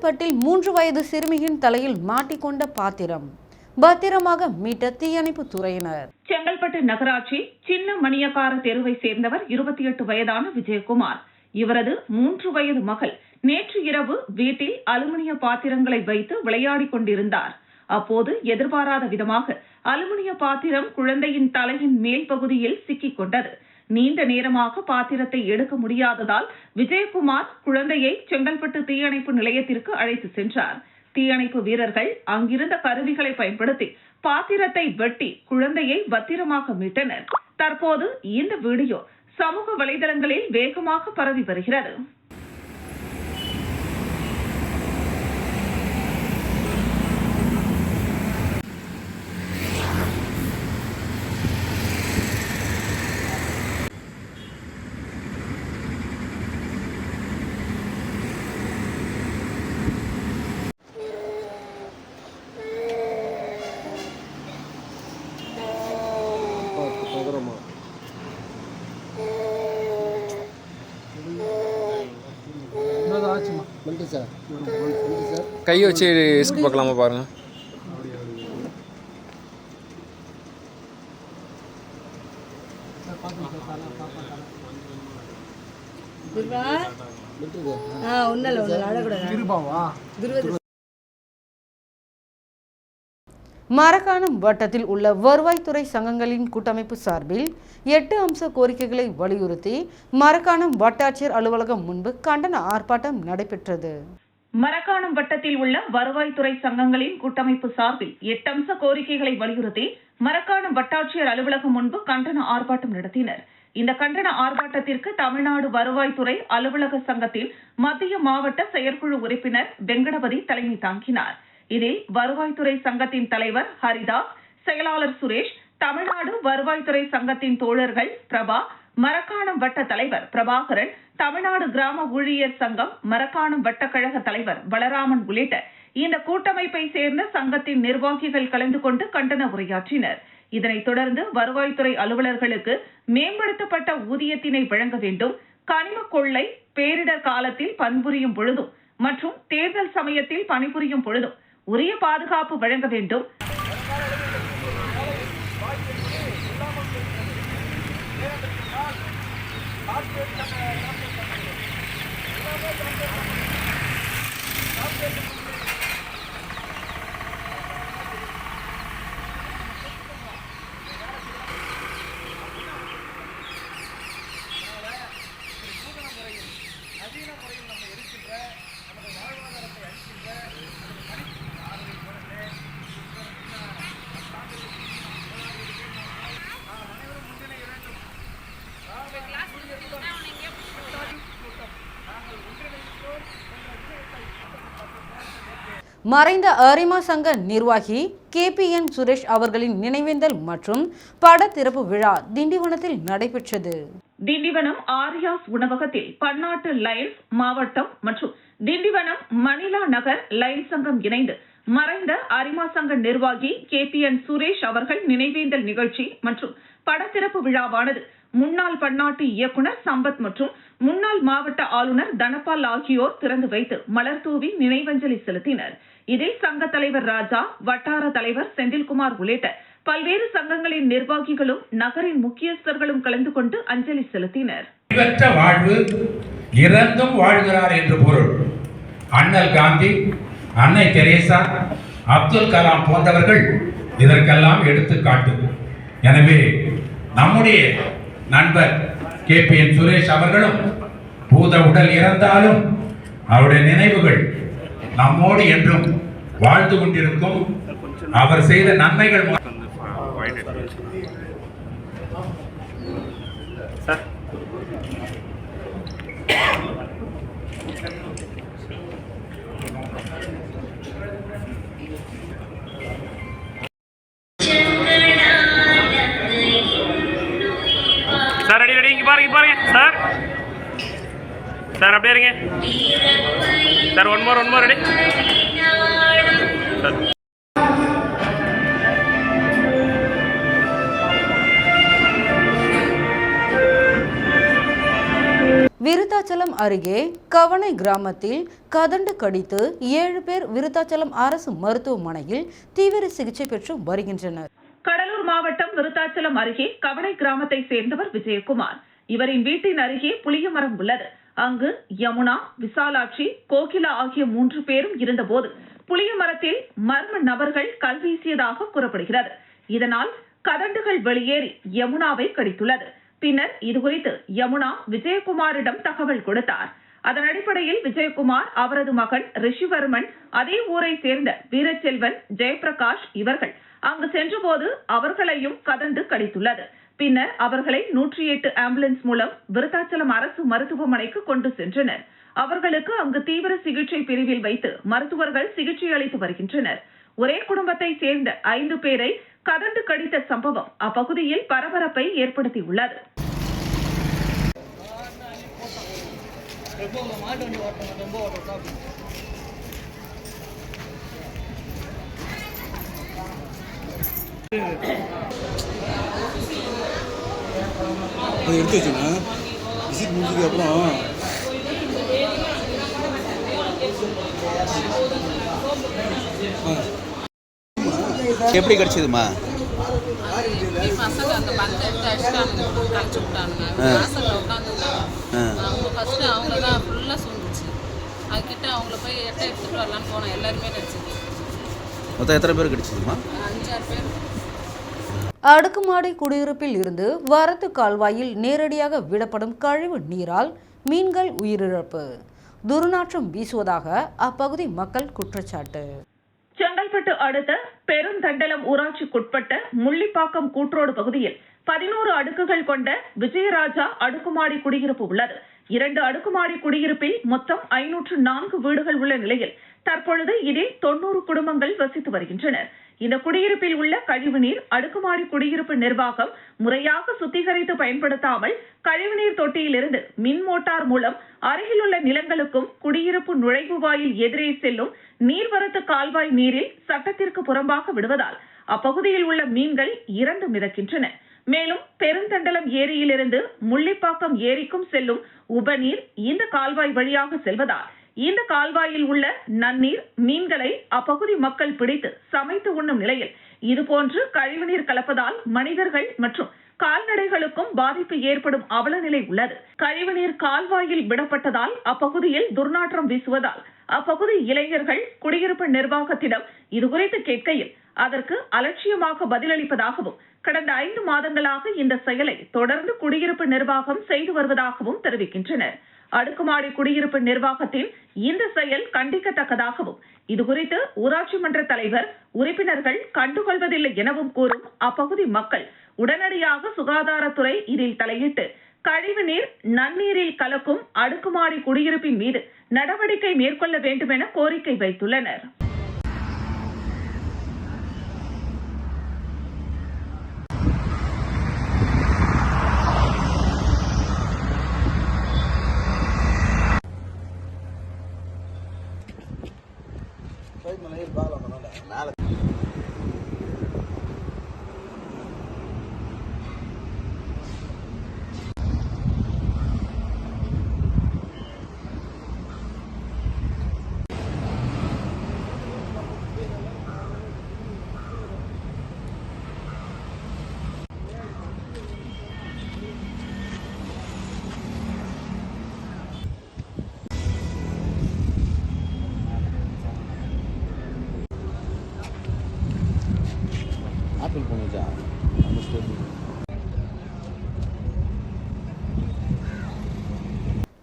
செங்கல்பட்டில் 3 வயது சிறுமியின் தலையில் மாட்டிக்கொண்ட பாத்திரம் பத்திரமாக மீட்ட தீயணைப்பு துறையினர். செங்கல்பட்டு நகராட்சி சின்ன மணியக்கார தெருவை சேர்ந்தவர் 28 வயதான விஜயகுமார். இவரது 3 வயது மகள் நேற்று இரவு வீட்டில் அலுமினிய பாத்திரங்களை வைத்து விளையாடிக் கொண்டிருந்தார். அப்போது எதிர்பாராத விதமாக அலுமினிய பாத்திரம் குழந்தையின் தலையின் மேல் பகுதியில் சிக்கிக் கொண்டது. நீண்ட நேரமாக பாத்திரத்தை எடுக்க முடியாததால் விஜயகுமார் குழந்தையை செங்கல்பட்டு தீயணைப்பு நிலையத்திற்கு அழைத்து சென்றார். தீயணைப்பு வீரர்கள் அங்கிருந்த கருவிகளை பயன்படுத்தி பாத்திரத்தை வெட்டி குழந்தையை பத்திரமாக மீட்டனர். தற்போது இந்த வீடியோ சமூக வலைதளங்களில் வேகமாக பரவி வருகிறது. கையை வச்சு ரிஸ்க் பார்க்கலாமா பாருங்க. மரக்காணம் வட்டத்தில் உள்ள வருவாய்த்துறை சங்கங்களின் கூட்டமைப்பு சார்பில் 8 அம்ச கோரிக்கைகளை வலியுறுத்தி மரக்காணம் வட்டாட்சியர் அலுவலகம் முன்பு கண்டன ஆர்ப்பாட்டம் நடைபெற்றது. மரக்காணம் வட்டத்தில் உள்ள வருவாய்த்துறை சங்கங்களின் கூட்டமைப்பு சார்பில் 8 அம்ச கோரிக்கைகளை வலியுறுத்தி மரக்காணம் வட்டாட்சியர் அலுவலகம் முன்பு கண்டன ஆர்ப்பாட்டம் நடத்தினர். இந்த கண்டன ஆர்ப்பாட்டத்திற்கு தமிழ்நாடு வருவாய்த்துறை அலுவலக சங்கத்தின் மத்திய மாவட்ட செயற்குழு உறுப்பினர் வெங்கடபதி தலைமை தாங்கினார். இதில் வருவாய்த்துறை சங்கத்தின் தலைவர் ஹரிதாஸ், செயலாளர் சுரேஷ், தமிழ்நாடு வருவாய்த்துறை சங்கத்தின் தோழர்கள் பிரபா, மரக்காணம் வட்ட தலைவர் பிரபாகரன், தமிழ்நாடு கிராம ஊழியர் சங்கம் மரக்காணம் வட்டக்கழக தலைவர் பலராமன் உள்ளிட்ட இந்த கூட்டமைப்பை சேர்ந்த சங்கத்தின் நிர்வாகிகள் கலந்து கொண்டு கண்டன உரையாற்றினர். இதனைத் தொடர்ந்து வருவாய்த்துறை அலுவலர்களுக்கு மேம்படுத்தப்பட்ட ஊதியத்தினை வழங்க வேண்டும், கனிம கொள்ளை, பேரிடர் காலத்தில் பணிபுரியும் பொழுதும் மற்றும் தேர்தல் சமயத்தில் பணிபுரியும் பொழுதும் உரிய பாதுகாப்பு வழங்க வேண்டும், மறைந்த அரிமா சங்க நிர்வாகி KPN சுரேஷ் அவர்களின் நினைவேந்தல் மற்றும் பட திறப்பு விழா திண்டிவனத்தில் நடைபெற்றது. திண்டிவனம் ஆரியாஸ் உணவகத்தில் பன்னாட்டு லயன்ஸ் மாவட்டம் மற்றும் திண்டிவனம் மணிலா நகர் லயன்ஸ் சங்கம் இணைந்து மறைந்த அரிமா சங்க நிர்வாகி KPN சுரேஷ் அவர்கள் நினைவேந்தல் நிகழ்ச்சி மற்றும் படத்திறப்பு விழாவானது முன்னாள் பன்னாட்டு இயக்குனர் சம்பத் மற்றும் முன்னாள் மாவட்ட ஆளுநர் தனபால் ஆகியோர் திறந்து வைத்து மலர் தூவி நினைவஞ்சலி செலுத்தினர். இதில் சங்க தலைவர் ராஜா, வட்டார தலைவர் செந்தில்குமார் உள்ளிட்ட பல்வேறு சங்கங்களின் நிர்வாகிகளும் நகரின் முக்கியஸ்தர்களும் கலந்து கொண்டு அஞ்சலி செலுத்தினர். வாழ்வு இறந்தும் வாழ்கிறார் என்று பொருள். அண்ணல் காந்தி, அன்னை தெரேசா, அப்துல் கலாம் போன்றவர்கள் இதற்கெல்லாம் எடுத்துக்காட்டு. எனவே நம்முடைய நண்பர் KPN சுரேஷ் அவர்களும் பூத உடல் இறந்தாலும் அவருடைய நினைவுகள் நம்மோடு என்றும் வாழ்ந்து கொண்டிருக்கும். அவர் செய்த நன்மைகள் சார் ரெடி இங்க பாருங்க சார் அப்படியே இருங்க sir. One more ready sir. Virudhachalam Virudhachalam அருகே கவனை கிராமத்தில் கதண்டு கடித்து 7 பேர் விருத்தாச்சலம் அரசு மருத்துவமனையில் தீவிர சிகிச்சை பெற்று வருகின்றனர். கடலூர் மாவட்டம் விருத்தாச்சலம் அருகே கவனை கிராமத்தை சேர்ந்தவர் விஜயகுமார். இவரின் வீட்டின் அருகே புளிய மரம் உள்ளது. அங்கு யமுனா, விசாலாட்சி, கோகிலா ஆகிய 3 பேரும் இருந்தபோது புளிய மரத்தில் மர்ம நபர்கள் கல்வீசியதாக கூறப்படுகிறது. இதனால் கதண்டுகள் வெளியேறி யமுனாவை கடித்துள்ளது. பின்னர் இதுகுறித்து யமுனா விஜயகுமாரிடம் தகவல் கொடுத்தார். அதன் அடிப்படையில் விஜயகுமார், அவரது மகன் ரிஷிவர்மன், அதே ஊரை சேர்ந்த வீரச்செல்வன், ஜெயபிரகாஷ் இவர்கள் அங்கு சென்றபோது அவர்களையும் கதண்டு கடித்துள்ளது. பின்னர் அவர்களை 108 ஆம்புலன்ஸ் மூலம் விருத்தாச்சலம் அரசு மருத்துவமனைக்கு கொண்டு சென்றனர். அவர்களுக்கு அங்கு தீவிர சிகிச்சை பிரிவில் வைத்து மருத்துவர்கள் சிகிச்சை அளித்து வருகின்றனர். ஒரே குடும்பத்தை சேர்ந்த 5 பேரை கதண்டு கடித்த சம்பவம் அப்பகுதியில் பரபரப்பை ஏற்படுத்தியுள்ளது. அதை எடுத்து வச்சுங்க. விசிட் முடிஞ்சதுக்கு அப்புறம் எப்படி கிடைச்சதுமா? பசங்க அந்த பந்தை எடுத்து அடிச்சுட்டாங்க, கழிச்சு விட்டானுங்க. வாசலில் உட்காந்துருந்தாங்க. அவங்க ஃபஸ்ட்டு அவங்க தான் ஃபுல்லாக சொல்லிச்சு. அதுக்கிட்ட அவங்கள போய் எடுத்துகிட்டு வரலான்னு போனோம். எல்லாருமே நினச்சிது. மொத்தம் எத்தனை பேர் கிடைச்சதுமா? 5-6 பேர். அடுக்குமாடி குடியிருப்பில் இருந்து வரத்து கால்வாயில் நேரடியாக விடப்படும் கழிவு நீரால் மீன்கள் உயிரிழப்பு. துர்நாற்றம் வீசுவதாக அப்பகுதி மக்கள் குற்றச்சாட்டு. செங்கல்பட்டு அடுத்த பெருந்தண்டலம் ஊராட்சிக்குட்பட்ட முள்ளிப்பாக்கம் கூட்ரோடு பகுதியில் 11 அடுக்குகள் கொண்ட விஜயராஜா அடுக்குமாடி குடியிருப்பு உள்ளது. 2 அடுக்குமாடி குடியிருப்பில் மொத்தம் 504 வீடுகள் உள்ள நிலையில் தற்பொழுது இதில் 90 குடும்பங்கள் வசித்து வருகின்றனர். இந்த குடியிருப்பில் உள்ள கழிவுநீர் அடுக்குமாடி குடியிருப்பு நிர்வாகம் முறையாக சுத்திகரித்து பயன்படுத்தாமல் கழிவுநீர் தொட்டியிலிருந்து மின் மோட்டார் மூலம் அருகிலுள்ள நிலங்களுக்கும் குடியிருப்பு நுழைவு வாயில் எதிரே செல்லும் நீர்வரத்து கால்வாய் நீரில் சட்டத்திற்கு புறம்பாக விடுவதால் அப்பகுதியில் உள்ள மீன்கள் இறந்து மிதக்கின்றன. மேலும் பெருந்தண்டலம் ஏரியிலிருந்து முள்ளிப்பாக்கம் ஏரிக்கும் செல்லும் உபநீர் இந்த கால்வாய் வழியாக செல்வதால் இந்த கால்வாயில் உள்ள நன்னீர் மீன்களை அப்பகுதி மக்கள் பிடித்து சமைத்து உண்ணும் நிலையில் இதுபோன்று கழிவுநீர் கலப்பதால் மனிதர்கள் மற்றும் கால்நடைகளுக்கும் பாதிப்பு ஏற்படும் அவலநிலை உள்ளது. கழிவுநீர் கால்வாயில் விடப்பட்டதால் அப்பகுதியில் துர்நாற்றம் வீசுவதால் அப்பகுதி இளைஞர்கள் குடியிருப்பு நிர்வாகத்திடம் இதுகுறித்து கேட்கையில் அதற்கு அலட்சியமாக பதிலளிப்பதாகவும் கடந்த 5 மாதங்களாக இந்த செயலை தொடர்ந்து குடியிருப்பு நிர்வாகம் செய்து வருவதாகவும் தெரிவிக்கின்றனர். அடுக்குமாடி குடியிருப்பு நிர்வாகத்தின் இந்த செயல் கண்டிக்கத்தக்கதாகவும் இதுகுறித்து ஊராட்சி மன்ற தலைவர், உறுப்பினர்கள் கண்டுகொள்வதில்லை எனவும் கூறும் அப்பகுதி மக்கள் உடனடியாக சுகாதாரத்துறை இதில் தலையிட்டு கழிவுநீர் நன்னீரில் கலக்கும் அடுக்குமாடி குடியிருப்பின் மீது நடவடிக்கை மேற்கொள்ள வேண்டும் என கோரிக்கை வைத்துள்ளனர்.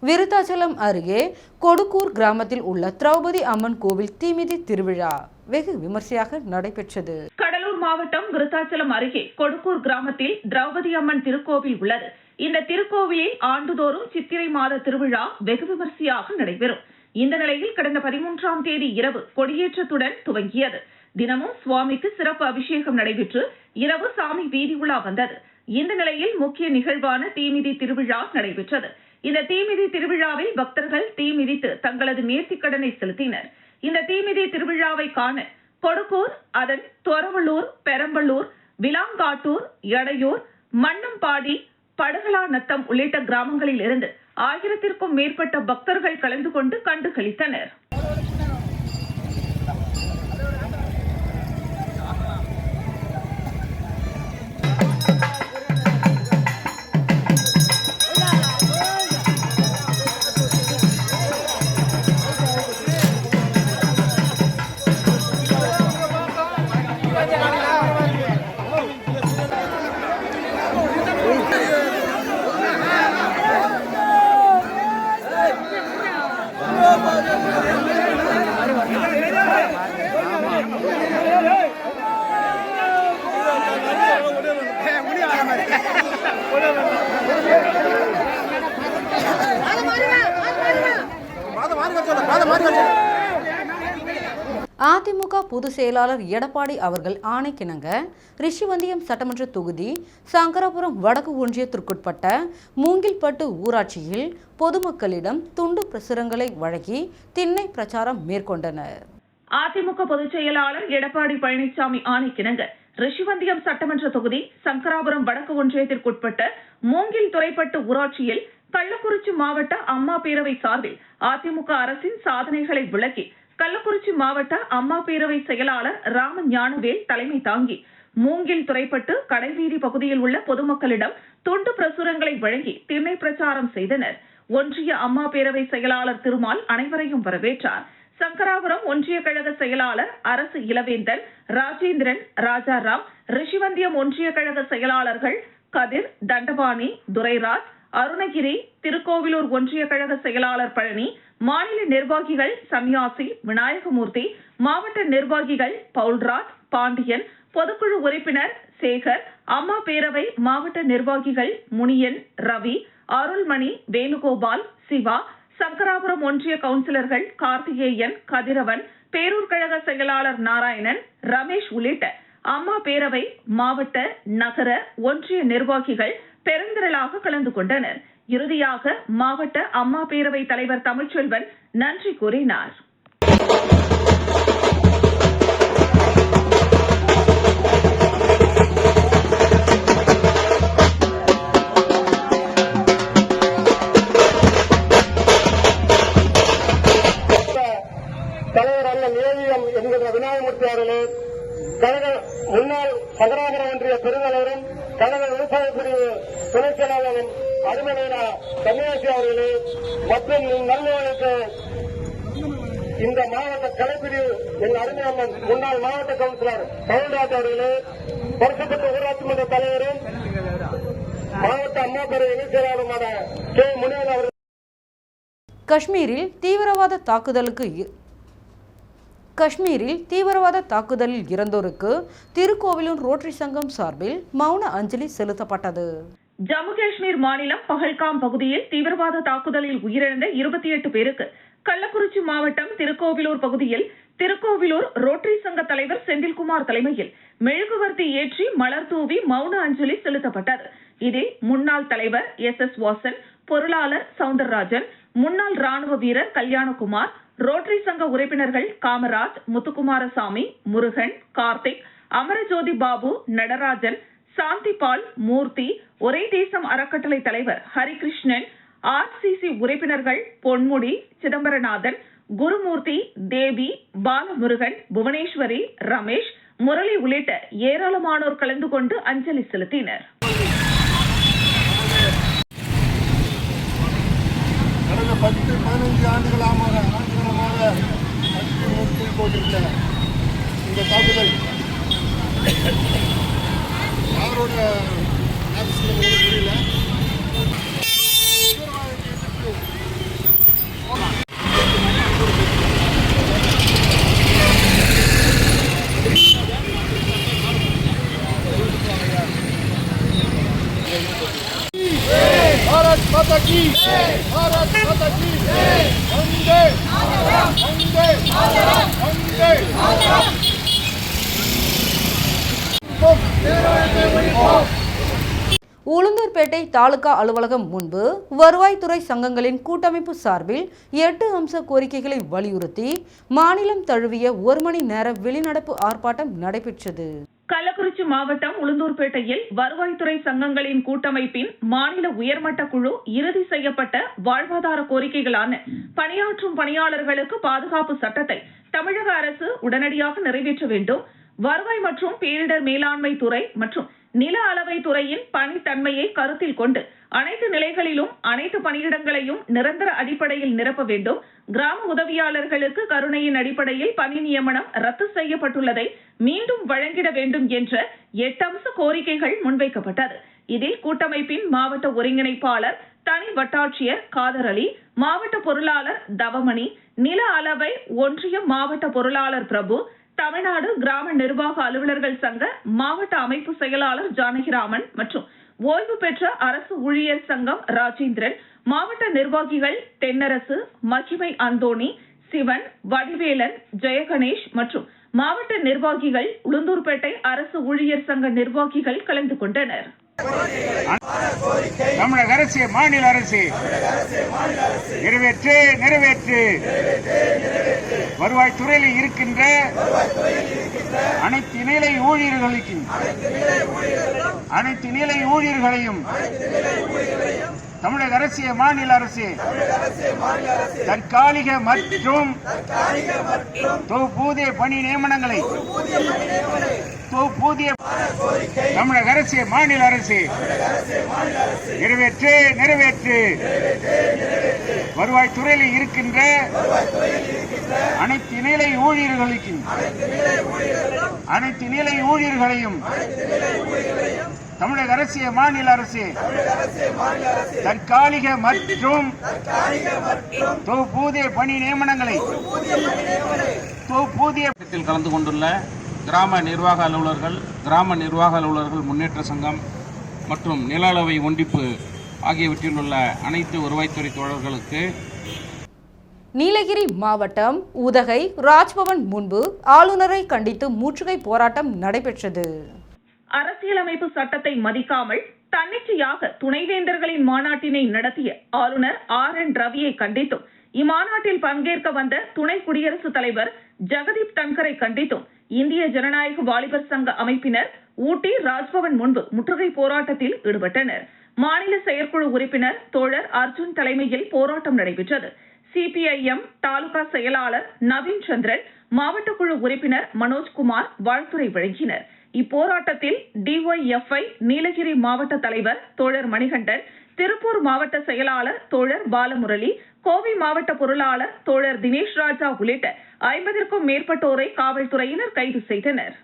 விருத்தாச்சலம் அருகே கொடுக்கூர் கிராமத்தில் உள்ள திரௌபதி அம்மன் கோவில் தீமிதி திருவிழா வெகு விமர்சையாக நடைபெற்றது. கடலூர் மாவட்டம் விருத்தாச்சலம் அருகே கொடுக்கூர் கிராமத்தில் திரௌபதி அம்மன் திருக்கோவில் உள்ளது. இந்த திருக்கோவிலில் ஆண்டுதோறும் சித்திரை மாத திருவிழா வெகு விமர்சையாக நடைபெறும். இந்த நிலையில் கடந்த 13ஆம் தேதி இரவு கொடியேற்றத்துடன் துவங்கியது. தினமும் சுவாமிக்கு சிறப்பு அபிஷேகம் நடைபெற்று இரவு சாமி வீதி உலா வந்தது. இந்த நிலையில் முக்கிய நிகழ்வான தீமிதி திருவிழா நடைபெற்றது. இந்த தீமிதி திருவிழாவில் பக்தர்கள் தீ மிதித்து தங்களது நேர்த்திக்கடனை செலுத்தினர். இந்த தீமிதி திருவிழாவை காண கொடுக்கூர், அதன் தொரவலூர், பெரம்பலூர், விலாங்காட்டூர், எடையூர், மண்ணம்பாடி, படுகலாநத்தம் உள்ளிட்ட கிராமங்களில் இருந்து 1000த்திற்கும் மேற்பட்ட பக்தர்கள் கலந்து கொண்டு கண்டுகளித்தனர். அதிமுக பொதுச் செயலாளர் எடப்பாடி அவர்கள் ஆணைக்கிணங்க ரிஷிவந்தியம் சட்டமன்ற தொகுதி சங்கராபுரம் வடக்கு ஒன்றியத்திற்குட்பட்ட மூங்கில்பட்டு ஊராட்சியில் பொதுமக்களிடம் துண்டு பிரசுரங்களை வழங்கி திண்ணை பிரச்சாரம் மேற்கொண்டனர். அதிமுக பொதுச் செயலாளர் எடப்பாடி பழனிசாமி ஆணைக்கிணங்க ரிஷிவந்தியம் சட்டமன்ற தொகுதி சங்கராபுரம் வடக்கு ஒன்றியத்திற்குட்பட்ட மூங்கில் துறைப்பட்டு ஊராட்சியில் கள்ளக்குறிச்சி மாவட்ட அம்மா பேரவை சார்பில் அதிமுக அரசின் சாதனைகளை விளக்கி கள்ளக்குறிச்சி மாவட்ட அம்மா பேரவை செயலாளர் ராம ஞானவேல் தலைமை தாங்கி மூங்கில் துறைப்பட்டு கடைவீதி பகுதியில் உள்ள பொதுமக்களிடம் துண்டு பிரசுரங்களை வழங்கி திண்ணை பிரச்சாரம் செய்தனர். ஒன்றிய அம்மா பேரவை செயலாளர் திருமால் அனைவரையும் வரவேற்றார். சங்கராபுரம் ஒன்றிய கழக செயலாளர் அரசு இளவேந்தன், ராஜேந்திரன், ராஜாராம், ரிஷிவந்தியம் ஒன்றிய கழக செயலாளர்கள் கதிர், தண்டபாணி, துரைராஜ், அருணகிரி, திருக்கோவிலூர் ஒன்றிய கழக செயலாளர் பழனி, மாநில நிர்வாகிகள் சன்னியாசி, விநாயகமூர்த்தி, மாவட்ட நிர்வாகிகள் பவுல்ராஜ், பாண்டியன், பொதுக்குழு உறுப்பினர் சேகர், அம்மா பேரவை மாவட்ட நிர்வாகிகள் முனியன், ரவி, அருள்மணி, வேணுகோபால், சிவா, சங்கராபுரம் ஒன்றிய கவுன்சிலர்கள் கார்த்திகேயன், கதிரவன், பேரூர் கழக செயலாளர் நாராயணன், ரமேஷ் உள்ளிட்ட அம்மா பேரவை மாவட்ட, நகர, ஒன்றிய நிர்வாகிகள் பெருந்திரளாக கலந்து கொண்டனர். இறுதியாக மாவட்ட அம்மா பேரவை தலைவர் தமிழ்ச்செல்வன் நன்றி கூறினார். தலைவர் அல்ல ஏவிஎம் என்கிற விநாயகமூர்த்தி அவர்களே, கழக முன்னாள் சங்கராபுரம் ஒன்றிய பெருந்தலைவரும் கழக விவசாய பிரிவு துணை செயலாளரும் அருமனையா சன்னியாசி அவர்களே மற்றும் நல்லவர்களுக்கு இந்த மாவட்ட கலைப்பிரிவு என் அருமையம்மன் முன்னாள் மாவட்ட கவுன்சிலர் பவுல்ராஜ் அவர்களே, பரிசுப்பட்ட ஊராட்சி மன்ற தலைவரும் மாவட்ட அம்மா பேரவை இணை செயலாளருமான கே முனியன் அவர்கள். காஷ்மீரில் தீவிரவாத தாக்குதலில் இறந்தோருக்கு திருக்கோவிலூர் ரோட்டரி சங்கம் சார்பில் மௌன அஞ்சலி செலுத்தப்பட்டது. ஜம்மு காஷ்மீர் மாநிலம் பஹல்காம் பகுதியில் தீவிரவாத தாக்குதலில் உயிரிழந்த 28 பேருக்கு கள்ளக்குறிச்சி மாவட்டம் திருக்கோவிலூர் பகுதியில் திருக்கோவிலூர் ரோட்டரி சங்க தலைவர் செந்தில்குமார் தலைமையில் மெழுகுவர்த்தி ஏற்றி மலர் தூவி மௌன அஞ்சலி செலுத்தப்பட்டது. இதில் முன்னாள் தலைவர் SS வாசன், பொருளாளர் சவுந்தரராஜன், முன்னாள் ராணுவ வீரர் கல்யாணகுமார், ரோட்டரி சங்க உறுப்பினர்கள் காமராஜ், முத்துக்குமாரசாமி, முருகன், கார்த்திக், அமரஜோதி பாபு, நடராஜன், சாந்திபால், மூர்த்தி, ஒரே தேசம் அறக்கட்டளை தலைவர் ஹரிகிருஷ்ணன், RCC உறுப்பினர்கள் பொன்முடி, சிதம்பரநாதன், குருமூர்த்தி, தேவி, பாலமுருகன், புவனேஸ்வரி, ரமேஷ், முரளி உள்ளிட்ட ஏராளமானோர் கலந்து கொண்டு அஞ்சலி செலுத்தினர். கடந்த 10-15 ஆண்டுகளாக இந்த தாக்குதல் யாரோட ஆபீஸ்ல முடியல. भारत माता की भारत माता की वंदे वंदे वंदे உளுந்தூர்பேட்டை தாலுகா அலுவலகம் முன்பு வருவாய்த்துறை சங்கங்களின் கூட்டமைப்பு சார்பில் 8 அம்ச கோரிக்கைகளை வலியுறுத்தி மாநிலம் தழுவிய 1 மணி நேர வெளிநடப்பு ஆர்ப்பாட்டம் நடைபெற்றது. கள்ளக்குறிச்சி மாவட்டம் உளுந்தூர்பேட்டையில் வருவாய்த்துறை சங்கங்களின் கூட்டமைப்பின் மாநில உயர்மட்ட குழு இறுதி செய்யப்பட்ட வாழ்வாதார கோரிக்கைகளான பணியாற்றும் பணியாளர்களுக்கு பாதுகாப்பு சட்டத்தை தமிழக அரசு உடனடியாக நிறைவேற்ற வேண்டும், வருவாய் மற்றும் பேரிடர் மேலாண்மை துறை மற்றும் நில அளவை துறையின் பணித்தன்மையை கருத்தில் கொண்டு அனைத்து நிலைகளிலும் அனைத்து பணியிடங்களையும் நிரந்தர அடிப்படையில் நிரப்ப வேண்டும், கிராம உதவியாளர்களுக்கு கருணையின் அடிப்படையில் பணி நியமனம் ரத்து செய்யப்பட்டுள்ளதை மீண்டும் வழங்கிட வேண்டும் என்ற 8 அம்ச கோரிக்கைகள் முன்வைக்கப்பட்டது. இதில் கூட்டமைப்பின் மாவட்ட ஒருங்கிணைப்பாளர் தனி வட்டாட்சியர் காதர் அலி, மாவட்ட பொருளாளர் தவமணி, நில அளவை ஒன்றிய மாவட்ட பொருளாளர் பிரபு, தமிழ்நாடு கிராம நிர்வாக அலுவலர்கள் சங்க மாவட்ட அமைப்பு செயலாளர் ஜானகிராமன் மற்றும் ஓய்வு பெற்ற அரசு ஊழியர் சங்கம் ராஜேந்திரன், மாவட்ட நிர்வாகிகள் தென்னரசு, மகிமை அந்தோணி, சிவன், வடிவேலன், ஜெயகணேஷ் மற்றும் மாவட்ட நிர்வாகிகள் உளுந்தூர்பேட்டை அரசு ஊழியர் சங்க நிர்வாகிகள் கலந்து கொண்டனர். தமிழக அரசு, மாநில அரசு நிறைவேற்று நிறைவேற்று. வருவாய்த்துறையில் இருக்கின்ற அனைத்து நிலை ஊழியர்களையும் தமிழக அரசு, மாநில அரசு தற்காலிக மற்றும் தொகுப்பூதிய பணி நியமனங்களை தமிழக அரசு, மாநில அரசு நிறைவேற்று நிறைவேற்று. வருவாய்த்துறையில் இருக்கின்ற அனைத்து நிலை ஊழியர்களையும் தமிழக அரசு, மாநில அரசு தற்காலிக மற்றும் தொகுப்பூதிய பணி நியமனங்களை கலந்து கொண்டுள்ள கிராம நிர்வாக அலுவலர்கள் முன்னேற்ற சங்கம் மற்றும் நில அளவை ஒன்றிப்பு ஆகியவற்றில் உள்ள அனைத்து வருவாய்த்துறை தோழர்களுக்கு நீலகிரி மாவட்டம் உதகை ராஜ்பவன் முன்பு ஆளுநரை கண்டித்து முற்றுகை போராட்டம் நடைபெற்றது. அரசியலமைப்பு சட்டத்தை மதிக்காமல் தன்னிச்சையாக துணைவேந்தர்களின் மாநாட்டினை நடத்திய ஆளுநர் RN ரவியை கண்டித்தும், இம்மாநாட்டில் பங்கேற்க வந்த துணை குடியரசுத் தலைவர் ஜெகதீப் தன்கரை கண்டித்தும் இந்திய ஜனநாயக வாலிபர் சங்க அமைப்பினர் ஊட்டி ராஜ்பவன் முன்பு முற்றுகை போராட்டத்தில் ஈடுபட்டனர். மாநில செயற்குழு உறுப்பினர் தோழர் அர்ஜுன் தலைமையில் போராட்டம் நடைபெற்றது. CPIM தாலுகா செயலாளர் நவீன் சந்திரன், மாவட்ட குழு உறுப்பினர் மனோஜ்குமார் வாழ்த்துரை வழங்கினர். இப்போராட்டத்தில் DYFI நீலகிரி மாவட்ட தலைவர் தோழர் மணிகண்டன், திருப்பூர் மாவட்ட செயலாளர் தோழர் பாலமுரளி, கோவை மாவட்ட பொருளாளர் தோழர் தினேஷ் ராஜா உள்ளிட்ட 50க்கும் மேற்பட்டோரை காவல்துறையினர் கைது செய்தனர்.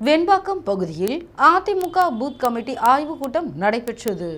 வெண்பாக்கம் பகுதியில் அதிமுக பூத் கமிட்டி ஆய்வுக் கூட்டம் நடைபெற்றது.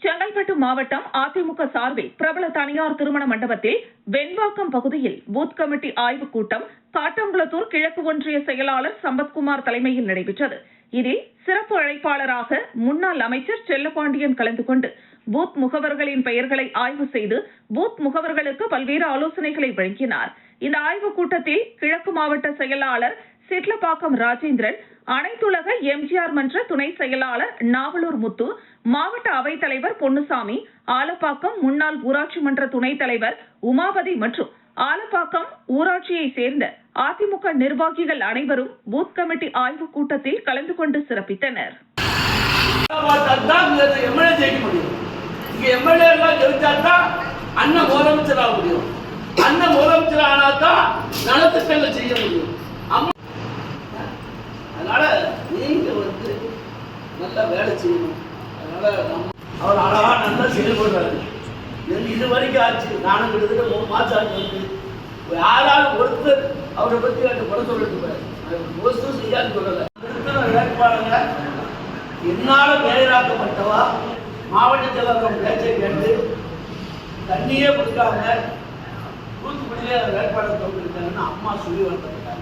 செங்கல்பட்டு மாவட்டம் அதிமுக சார்பில் பிரபல தனியார் திருமண மண்டபத்தில் வெண்பாக்கம் பகுதியில் பூத் கமிட்டி ஆய்வுக் கூட்டம் காட்டங்குளத்தூர் கிழக்கு ஒன்றிய செயலாளர் சம்பத்குமார் தலைமையில் நடைபெற்றது. இதில் சிறப்பு அழைப்பாளராக முன்னாள் அமைச்சர் செல்லப்பாண்டியன் கலந்து கொண்டு பூத் முகவர்களின் பெயர்களை ஆய்வு செய்து பூத் முகவர்களுக்கு பல்வேறு ஆலோசனைகளை வழங்கினார். இந்த ஆய்வுக் கூட்டத்தில் கிழக்கு மாவட்ட செயலாளர் சிட்லப்பாக்கம் ராஜேந்திரன், அனைத்துலக எம்ஜிஆர் மன்ற துணை செயலாளர் நாவலூர் முத்து, மாவட்ட அவைத் தலைவர் பொன்னுசாமி, ஆலப்பாக்கம் முன்னாள் ஊராட்சி மன்ற துணைத் தலைவர் உமாபதி மற்றும் ஆலப்பாக்கம் ஊராட்சியை சேர்ந்த அதிமுக நிர்வாகிகள் அனைவரும் பூத் கமிட்டி ஆய்வுக் கூட்டத்தில் கலந்து கொண்டு சிறப்பித்தனர். அண்ணன் முதலமைச்சராக முடியும். அண்ணன் முதலமைச்சர் ஆனாதான் நலத்திட்டங்கள் செய்ய முடியும். அதனால நீங்க நல்லா வேலை செய்யணும். அதனால அவர் அழகா நல்லா செயல்படுறாரு. இது வரைக்கும் ஆச்சு, நானும் கிட்டத்தட்ட 3 மாசம் ஆச்சு. யாராலும் ஒருத்தர் அவரை பத்தி குறை சொல்லிட்டு மோஸ்டும் செய்யான்னு சொல்லலை. இருக்கிற வேட்பாளங்க என்னால் பெயராக்கப்பட்டவா மாவட்ட செயலாளர் பேச்சை கேட்டு தண்ணியே கொடுக்காம தூத்துக்குடியிலே வேட்பாளர் தோன்றிருக்காங்கன்னு அம்மா சொல்லி வந்துட்டாங்க.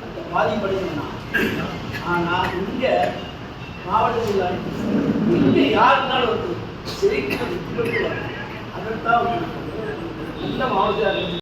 அந்த பாதிப்படையினா ஆனால் இங்கே மாவட்டத்தில் இங்கே யாருனாலும் வந்து செய்தி அதைத்தான் நல்ல மாவட்ட